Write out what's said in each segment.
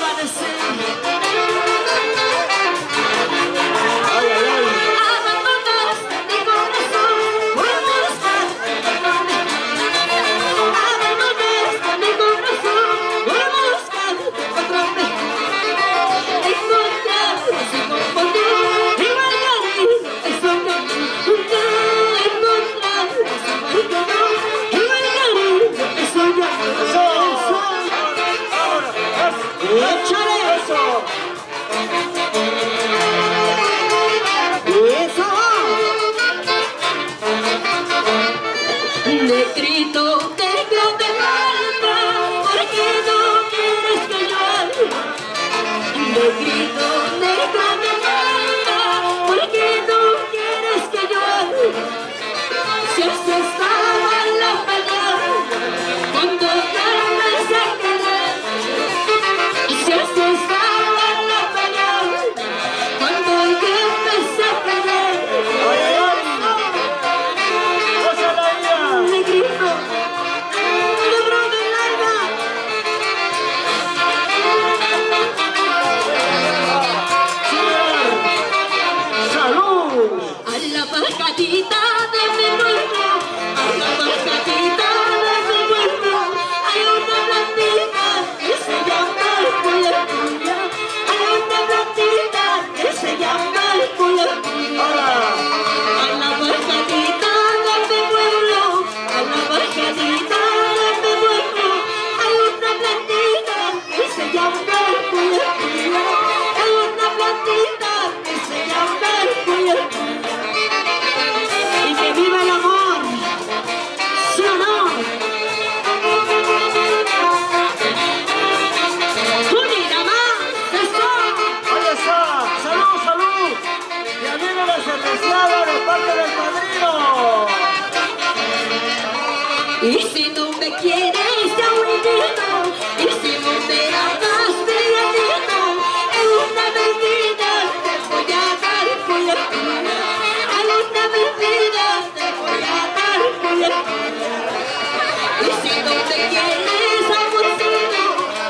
va a decir? Negrito, negro de alma, ¿por qué no quieres que yo ame? Negrito, negro de alma, ¿por qué no quieres que yo ame? Si esto estaba en la mañana, cuando vuelves a querer. Si esto estaba en la mañana, cuando vuelves a querer. Negrito, negro del alma. ¡Salud! A la bajadita de mi pueblo, a la bajadita de mi pueblo, hay una blandita que se llama Colombia. Hay una blandita que se llama Colombia. A la bajadita de mi pueblo, a la bajadita de mi pueblo, hay una blandita que se llama Colombia. Hay una blandita que se llama Colombia. Y que viva el amor, ¿sí o no? ¡Tú mira más! ¡Eso! ¡Ahí está! ¡Salud, salud! Y a mí me la cerveceada de parte del padrino. Y si no me quieres, ya olvido. Y si no me amas, belladito, en una bebida te voy a dar por la cuna. En una bebida te voy a dar por la cuna. Y si no me quieres, amorcito,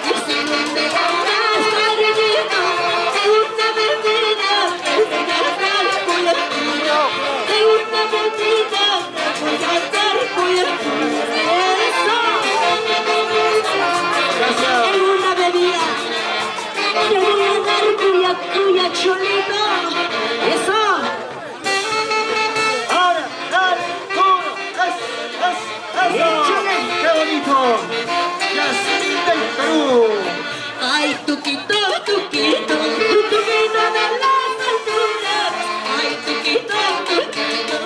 y si no me amas, cariñito, en una bebida te voy a dar por la cuna. En una bebida te voy a dar por la cuna. Gracias. En una bebida te voy a dar cuya cholito. Eso. Ahora, dale, uno, eso. ¡Qué bonito! Yasmín del Perú. Ay, tuquito, tuquito, tuquito de las alturas. Ay, tuquito, tuquito,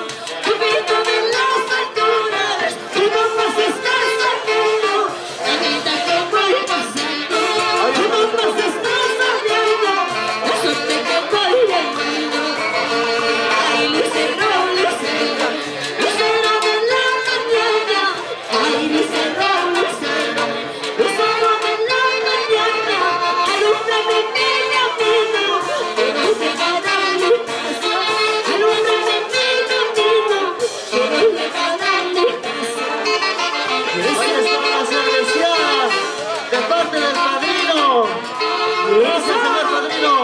tuquito de las alturas. Tú no más estás sabiendo la vida que voy pasando. Tú no más estás sabiendo la suerte que voy teniendo. Ay, lucero, lucero, lucero de la mañana. Ay, lucero, lucero, lucero de la mañana. Alúmbrame mi camino, que no llegará a mi casa. Alúmbrame mi camino, que no llegará a mi casa. Ahí está la cerveceada de parte del padrino. Gracias, señor padrino.